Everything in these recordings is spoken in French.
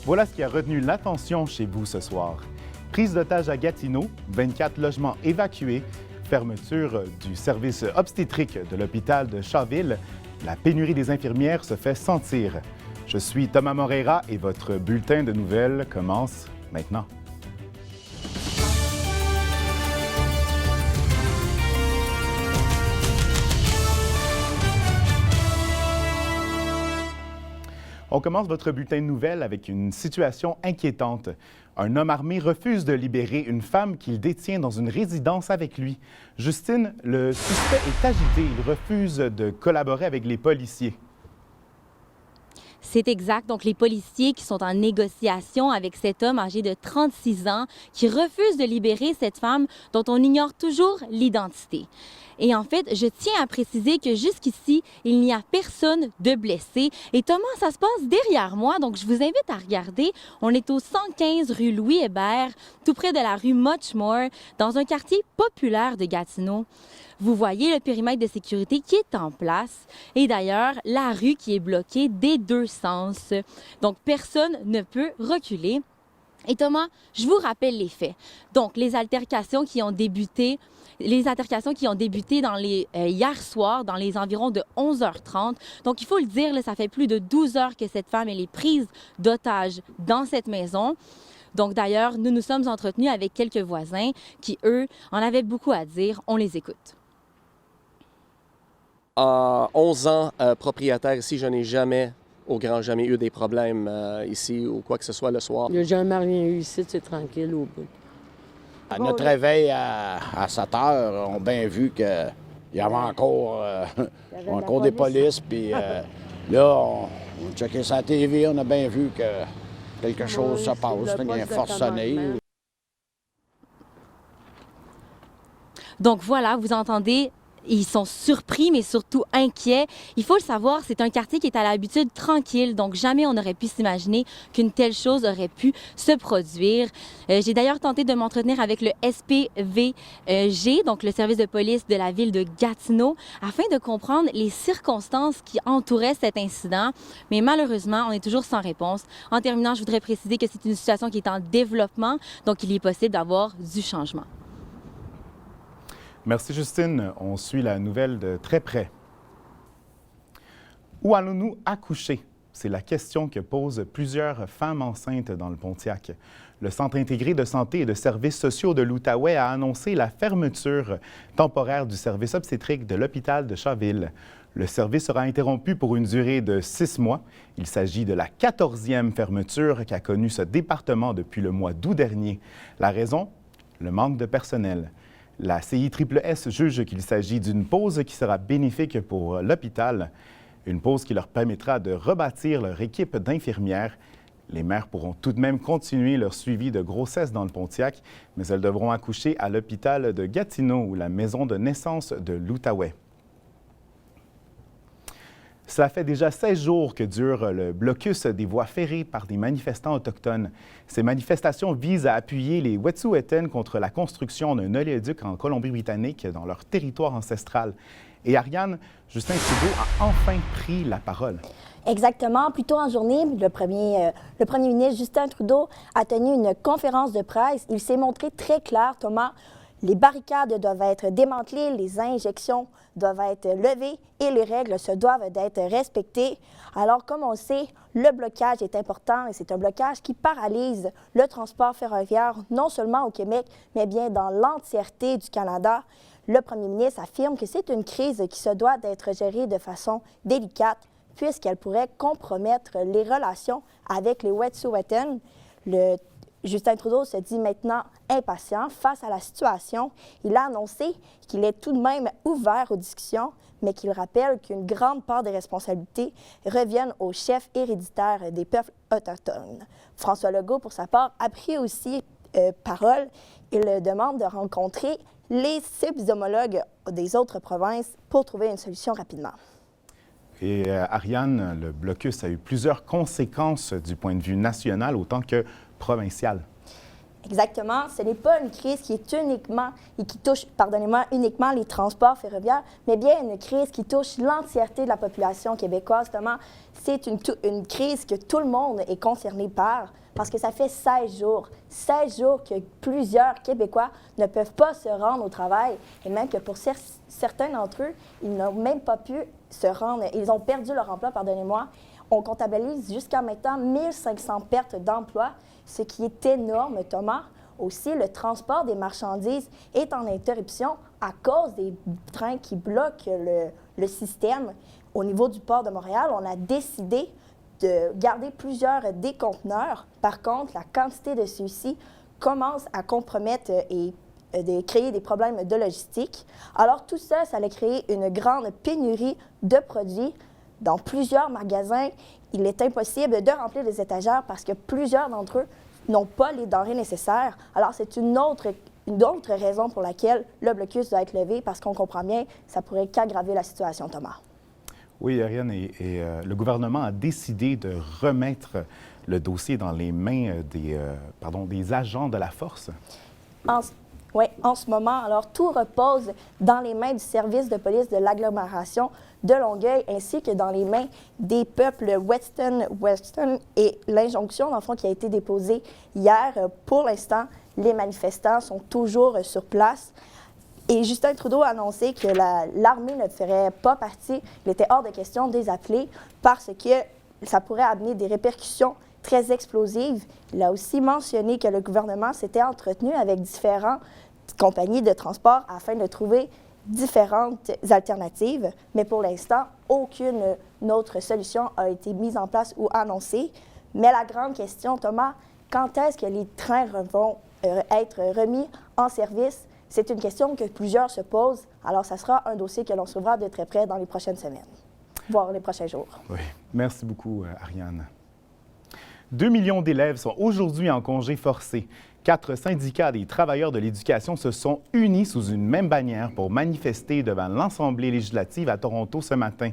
Voilà ce qui a retenu l'attention chez vous ce soir. Prise d'otage à Gatineau, 24 logements évacués, fermeture du service obstétrique de l'hôpital de Shawville, la pénurie des infirmières se fait sentir. Je suis Thomas Moreira et votre bulletin de nouvelles commence maintenant. On commence votre bulletin de nouvelles avec une situation inquiétante. Un homme armé refuse de libérer une femme qu'il détient dans une résidence avec lui. Justine, le suspect est agité. Il refuse de collaborer avec les policiers. C'est exact. Donc, les policiers qui sont en négociation avec cet homme âgé de 36 ans qui refuse de libérer cette femme dont on ignore toujours l'identité. Et en fait, je tiens à préciser que jusqu'ici, il n'y a personne de blessé. Et Thomas, ça se passe derrière moi, donc je vous invite à regarder. On est au 115 rue Louis-Hébert, tout près de la rue Muchmore, dans un quartier populaire de Gatineau. Vous voyez le périmètre de sécurité qui est en place et d'ailleurs, la rue qui est bloquée des deux sens. Donc, personne ne peut reculer. Et Thomas, je vous rappelle les faits. Donc, les altercations qui ont débuté hier soir, dans les environs de 11h30. Donc, il faut le dire, là, ça fait plus de 12 heures que cette femme elle est prise d'otage dans cette maison. Donc, d'ailleurs, nous nous sommes entretenus avec quelques voisins qui, eux, en avaient beaucoup à dire. On les écoute. En 11 ans propriétaire ici, je n'ai jamais, au grand jamais, eu des problèmes ici ou quoi que ce soit le soir. Il n'y a jamais rien eu ici, c'est tranquille au bout. À notre réveil à 7 heures, on a bien vu qu'il y avait encore des polices. Puis là, on checkait sa TV, on a bien vu que quelque chose se passe. Il y a un forcené. Donc voilà, vous entendez, ils sont surpris, mais surtout inquiets. Il faut le savoir, c'est un quartier qui est à l'habitude tranquille, donc jamais on n'aurait pu s'imaginer qu'une telle chose aurait pu se produire. J'ai d'ailleurs tenté de m'entretenir avec le SPVG, donc le service de police de la ville de Gatineau, afin de comprendre les circonstances qui entouraient cet incident, mais malheureusement, on est toujours sans réponse. En terminant, je voudrais préciser que c'est une situation qui est en développement, donc il est possible d'avoir du changement. Merci Justine. On suit la nouvelle de très près. Où allons-nous accoucher? C'est la question que posent plusieurs femmes enceintes dans le Pontiac. Le Centre intégré de santé et de services sociaux de l'Outaouais a annoncé la fermeture temporaire du service obstétrique de l'hôpital de Shawville. Le service sera interrompu pour une durée de 6 mois. Il s'agit de la 14e fermeture qu'a connue ce département depuis le mois d'août dernier. La raison? Le manque de personnel. La CISS juge qu'il s'agit d'une pause qui sera bénéfique pour l'hôpital, une pause qui leur permettra de rebâtir leur équipe d'infirmières. Les mères pourront tout de même continuer leur suivi de grossesse dans le Pontiac, mais elles devront accoucher à l'hôpital de Gatineau ou la maison de naissance de l'Outaouais. Cela fait déjà 16 jours que dure le blocus des voies ferrées par des manifestants autochtones. Ces manifestations visent à appuyer les Wet'suwet'en contre la construction d'un oléoduc en Colombie-Britannique dans leur territoire ancestral. Et Ariane, Justin Trudeau a enfin pris la parole. Exactement. Plus tôt en journée, le premier ministre Justin Trudeau a tenu une conférence de presse. Il s'est montré très clair, Thomas. Les barricades doivent être démantelées, les injections doivent être levées et les règles se doivent d'être respectées. Alors, comme on le sait, le blocage est important et c'est un blocage qui paralyse le transport ferroviaire, non seulement au Québec, mais bien dans l'entièreté du Canada. Le premier ministre affirme que c'est une crise qui se doit d'être gérée de façon délicate puisqu'elle pourrait compromettre les relations avec les Wet'suwet'en. Justin Trudeau se dit maintenant impatient face à la situation. Il a annoncé qu'il est tout de même ouvert aux discussions, mais qu'il rappelle qu'une grande part des responsabilités reviennent aux chefs héréditaires des peuples autochtones. François Legault, pour sa part, a pris aussi parole. Il demande de rencontrer ses homologues des autres provinces pour trouver une solution rapidement. Et Ariane, le blocus a eu plusieurs conséquences du point de vue national autant que provincial. Exactement. Ce n'est pas une crise qui est uniquement et qui touche, uniquement les transports ferroviaires, mais bien une crise qui touche l'entièreté de la population québécoise. Thomas, c'est une crise que tout le monde est concerné par, parce que ça fait 16 jours que plusieurs Québécois ne peuvent pas se rendre au travail, et même que pour certains d'entre eux, ils n'ont même pas pu se rendre, ils ont perdu leur emploi, pardonnez-moi. On comptabilise jusqu'à maintenant 1500 pertes d'emplois, ce qui est énorme, Thomas. Aussi, le transport des marchandises est en interruption à cause des trains qui bloquent le système. Au niveau du port de Montréal, on a décidé de garder plusieurs déconteneurs. Par contre, la quantité de ceux-ci commence à compromettre et de créer des problèmes de logistique. Alors tout ça, ça a créé une grande pénurie de produits. Dans plusieurs magasins, il est impossible de remplir les étagères parce que plusieurs d'entre eux n'ont pas les denrées nécessaires. Alors, c'est une autre raison pour laquelle le blocus doit être levé, parce qu'on comprend bien que ça pourrait qu'aggraver la situation, Thomas. Oui, Ariane, et le gouvernement a décidé de remettre le dossier dans les mains des agents de la force. Oui, en ce moment, alors tout repose dans les mains du service de police de l'agglomération de Longueuil, ainsi que dans les mains des peuples Weston et l'injonction, dans le fond, qui a été déposée hier. Pour l'instant, les manifestants sont toujours sur place. Et Justin Trudeau a annoncé que l'armée ne ferait pas partie. Il était hors de question de les appeler parce que ça pourrait amener des répercussions très explosives. Il a aussi mentionné que le gouvernement s'était entretenu avec différentes compagnies de transport afin de trouver différentes alternatives, mais pour l'instant, aucune autre solution a été mise en place ou annoncée. Mais la grande question, Thomas, quand est-ce que les trains vont être remis en service? C'est une question que plusieurs se posent. Alors, ça sera un dossier que l'on suivra de très près dans les prochaines semaines, voire les prochains jours. Oui, merci beaucoup, Ariane. 2 millions d'élèves sont aujourd'hui en congé forcé. 4 syndicats des travailleurs de l'éducation se sont unis sous une même bannière pour manifester devant l'Assemblée législative à Toronto ce matin.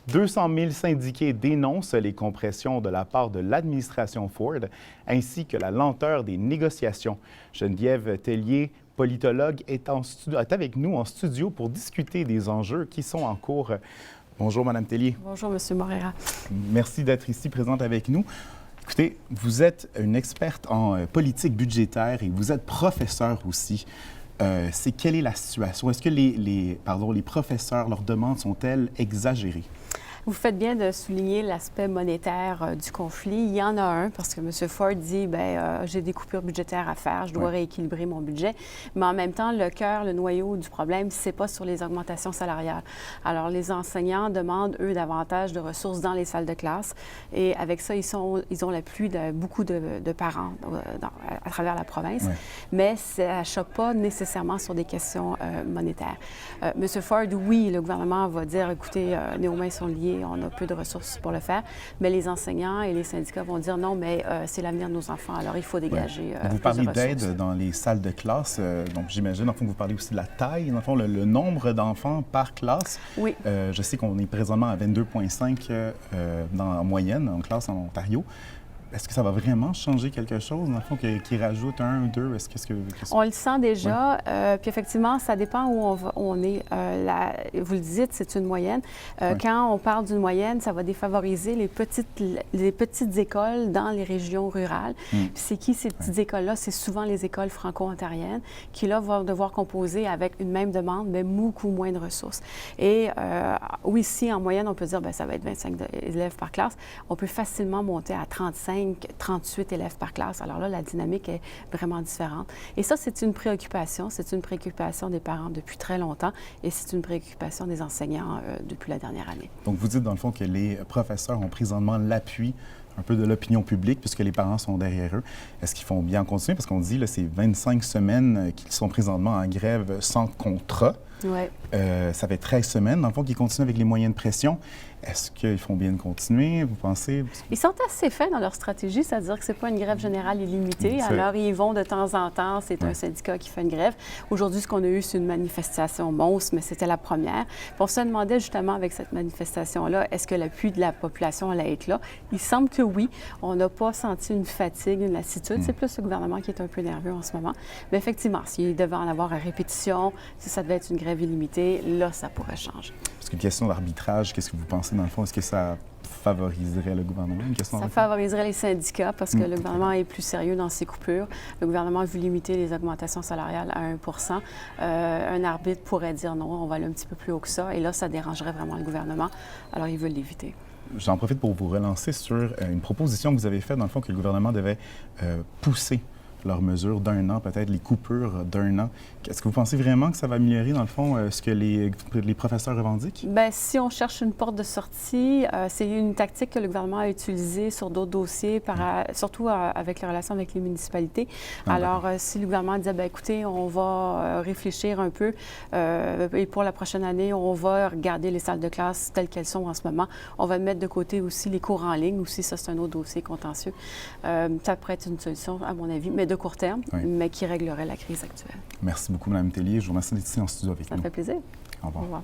200 000 syndiqués dénoncent les compressions de la part de l'administration Ford, ainsi que la lenteur des négociations. Geneviève Tellier, politologue, est avec nous en studio pour discuter des enjeux qui sont en cours. Bonjour, Mme Tellier. Bonjour, M. Moreira. Merci d'être ici présente avec nous. Écoutez, vous êtes une experte en politique budgétaire et vous êtes professeur aussi. Quelle est la situation? Est-ce que les professeurs, leurs demandes sont-elles exagérées? Vous faites bien de souligner l'aspect monétaire du conflit. Il y en a un, parce que M. Ford dit, j'ai des coupures budgétaires à faire, je dois rééquilibrer mon budget. Mais en même temps, le cœur, le noyau du problème, c'est pas sur les augmentations salariales. Alors, les enseignants demandent, eux, davantage de ressources dans les salles de classe. Et avec ça, ils ont l'appui de beaucoup de parents à travers la province. Ouais. Mais ça ne choque pas nécessairement sur des questions monétaires. M. Ford, oui, le gouvernement va dire, écoutez, nos mains sont liées, on a peu de ressources pour le faire, mais les enseignants et les syndicats vont dire non, mais c'est l'avenir de nos enfants, alors il faut dégager Vous parlez d'aide dans les salles de classe, donc j'imagine, en fond, que vous parlez aussi de la taille, dans le fond, le nombre d'enfants par classe. Oui. Je sais qu'on est présentement à 22,5 en moyenne en classe en Ontario. Est-ce que ça va vraiment changer quelque chose, dans le fond, qui rajoute 1 ou 2? On le sent déjà. Oui. Puis effectivement, ça dépend où on est. Vous le dites, c'est une moyenne. Quand on parle d'une moyenne, ça va défavoriser les petites écoles dans les régions rurales. Puis c'est qui ces petites écoles-là? C'est souvent les écoles franco-ontariennes qui, là, vont devoir composer avec une même demande, mais beaucoup moins de ressources. Et oui, si en moyenne, on peut dire, ça va être 25 élèves par classe, on peut facilement monter à 35, 38 élèves par classe. Alors là, la dynamique est vraiment différente. Et ça, c'est une préoccupation. C'est une préoccupation des parents depuis très longtemps et c'est une préoccupation des enseignants depuis la dernière année. Donc, vous dites, dans le fond, que les professeurs ont présentement l'appui un peu de l'opinion publique, puisque les parents sont derrière eux. Est-ce qu'ils font bien continuer? Parce qu'on dit, là, c'est 25 semaines qu'ils sont présentement en grève sans contrat. Ouais. Ça fait 13 semaines, dans le fond, qu'ils continuent avec les moyens de pression. Est-ce qu'ils font bien de continuer, vous pensez? Ils sont assez fins dans leur stratégie, c'est-à-dire que ce n'est pas une grève générale illimitée. Alors, ils vont de temps en temps, c'est un syndicat qui fait une grève. Aujourd'hui, ce qu'on a eu, c'est une manifestation monstre, mais c'était la première. Puis on se demandait justement avec cette manifestation-là, est-ce que l'appui de la population allait être là? Il semble que oui. On n'a pas senti une fatigue, une lassitude. C'est plus le gouvernement qui est un peu nerveux en ce moment. Mais effectivement, s'il devait en avoir à répétition, si ça devait être une grève illimitée, là, ça pourrait changer. Parce qu'une question d'arbitrage, qu'est-ce que vous pensez dans le fond? Est-ce que ça favoriserait le gouvernement? Ça favoriserait les syndicats parce que le gouvernement est plus sérieux dans ses coupures. Le gouvernement a vu limiter les augmentations salariales à 1 Un arbitre pourrait dire non, on va aller un petit peu plus haut que ça. Et là, ça dérangerait vraiment le gouvernement. Alors, ils veulent l'éviter. J'en profite pour vous relancer sur une proposition que vous avez faite, dans le fond, que le gouvernement devait pousser leurs mesures d'1 an, peut-être les coupures d'1 an. Est-ce que vous pensez vraiment que ça va améliorer, dans le fond, ce que les professeurs revendiquent? Bien, si on cherche une porte de sortie, c'est une tactique que le gouvernement a utilisée sur d'autres dossiers, surtout avec les relations avec les municipalités. Alors, si le gouvernement disait, bien, écoutez, on va réfléchir un peu et pour la prochaine année, on va regarder les salles de classe telles qu'elles sont en ce moment. On va mettre de côté aussi les cours en ligne. Aussi, ça, c'est un autre dossier contentieux. Ça pourrait être une solution, à mon avis, mais de court terme, mais qui réglerait la crise actuelle. Merci beaucoup, Mme Tellier. Je vous remercie d'être ici en studio avec nous. Ça fait plaisir. Au revoir. Au revoir.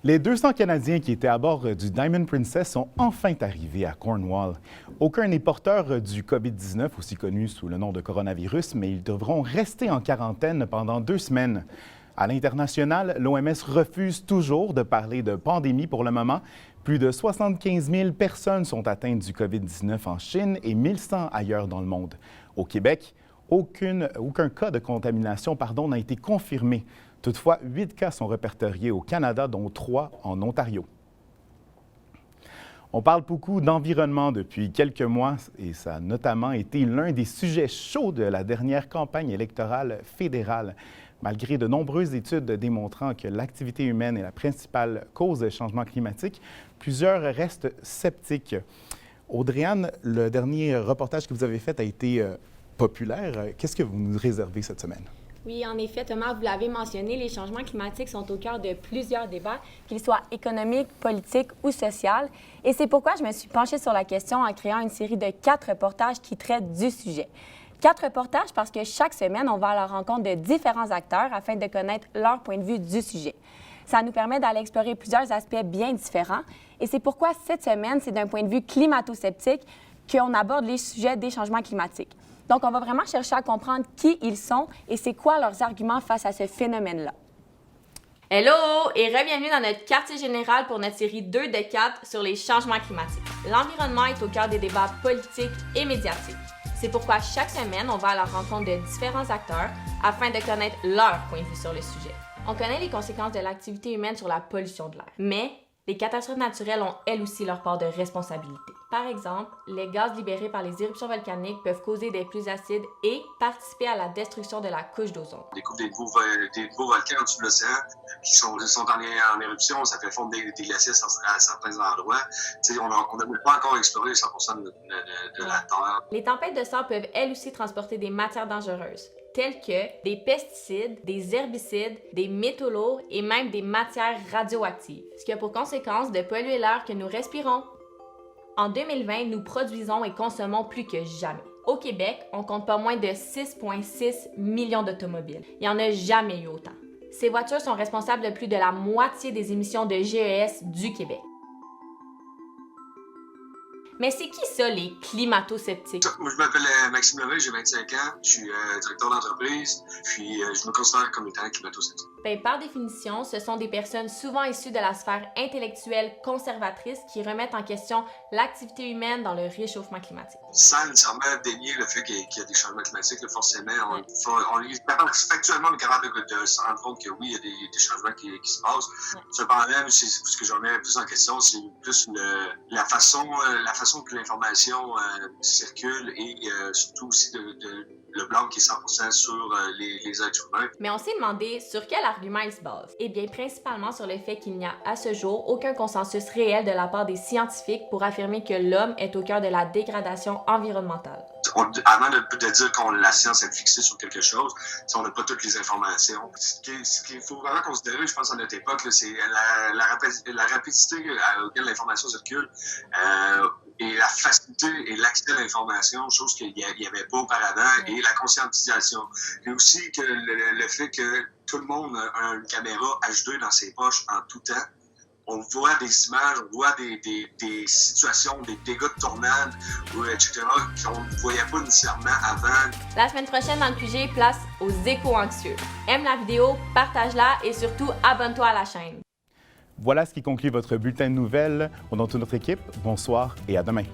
Les 200 Canadiens qui étaient à bord du Diamond Princess sont enfin arrivés à Cornwall. Aucun n'est porteur du COVID-19, aussi connu sous le nom de coronavirus, mais ils devront rester en quarantaine pendant 2 semaines. À l'international, l'OMS refuse toujours de parler de pandémie pour le moment. Plus de 75 000 personnes sont atteintes du COVID-19 en Chine et 1 100 ailleurs dans le monde. Au Québec, aucun cas de contamination n'a été confirmé. Toutefois, 8 cas sont répertoriés au Canada, dont 3 en Ontario. On parle beaucoup d'environnement depuis quelques mois et ça a notamment été l'un des sujets chauds de la dernière campagne électorale fédérale. Malgré de nombreuses études démontrant que l'activité humaine est la principale cause des changements climatiques, plusieurs restent sceptiques. Audrey-Anne, le dernier reportage que vous avez fait a été populaire. Qu'est-ce que vous nous réservez cette semaine? Oui, en effet, Thomas, vous l'avez mentionné, les changements climatiques sont au cœur de plusieurs débats, qu'ils soient économiques, politiques ou sociaux. Et c'est pourquoi je me suis penchée sur la question en créant une série de 4 reportages qui traitent du sujet. 4 reportages parce que chaque semaine, on va à la rencontre de différents acteurs afin de connaître leur point de vue du sujet. Ça nous permet d'aller explorer plusieurs aspects bien différents. Et c'est pourquoi cette semaine, c'est d'un point de vue climato-sceptique qu'on aborde les sujets des changements climatiques. Donc, on va vraiment chercher à comprendre qui ils sont et c'est quoi leurs arguments face à ce phénomène-là. Hello et re-bienvenue dans notre quartier général pour notre série 2 de 4 sur les changements climatiques. L'environnement est au cœur des débats politiques et médiatiques. C'est pourquoi chaque semaine, on va à la rencontre de différents acteurs afin de connaître leur point de vue sur le sujet. On connaît les conséquences de l'activité humaine sur la pollution de l'air, mais les catastrophes naturelles ont elles aussi leur part de responsabilité. Par exemple, les gaz libérés par les éruptions volcaniques peuvent causer des pluies acides et participer à la destruction de la couche d'ozone. On découvre des nouveaux volcans au-dessus de l'océan qui sont en éruption, ça fait fondre des glaciers à certains endroits. On n'a pas encore exploré 100% de la Terre. Les tempêtes de sable peuvent elles aussi transporter des matières dangereuses, telles que des pesticides, des herbicides, des métaux lourds et même des matières radioactives, ce qui a pour conséquence de polluer l'air que nous respirons. En 2020, nous produisons et consommons plus que jamais. Au Québec, on compte pas moins de 6,6 millions d'automobiles. Il n'y en a jamais eu autant. Ces voitures sont responsables de plus de la moitié des émissions de GES du Québec. Mais c'est qui ça, les climato-sceptiques? Moi, je m'appelle Maxime Levey, j'ai 25 ans, je suis directeur d'entreprise, puis je me considère comme étant climato-sceptique. Bien, par définition, ce sont des personnes souvent issues de la sphère intellectuelle conservatrice qui remettent en question l'activité humaine dans le réchauffement climatique. Sans nécessairement dénier le fait qu'il y a des changements climatiques, là, forcément, factuellement, on est capable de se rendre compte que oui, il y a des changements qui se passent. Cependant, ce que j'en mets plus en question, c'est plus la façon que l'information circule et surtout aussi le blanc qui est 100% sur les êtres humains. Mais on s'est demandé sur quel argument il se base. Eh bien, principalement sur le fait qu'il n'y a à ce jour aucun consensus réel de la part des scientifiques pour affirmer que l'homme est au cœur de la dégradation environnementale. avant de dire qu'on la science est fixée sur quelque chose, si on n'a pas toutes les informations. Ce qu'il faut vraiment considérer, je pense, à notre époque, c'est la rapidité à laquelle l'information circule et la facilité et l'accès à l'information, chose qu'il n'y avait pas auparavant, et la conscientisation. Et aussi que le fait que tout le monde a une caméra HD dans ses poches en tout temps. On voit des images, on voit des situations, des dégâts de tornade, etc., qu'on ne voyait pas nécessairement avant. La semaine prochaine, dans le QG, place aux éco-anxieux. Aime la vidéo, partage-la et surtout, abonne-toi à la chaîne. Voilà ce qui conclut votre bulletin de nouvelles. Au nom de toute notre équipe, bonsoir et à demain.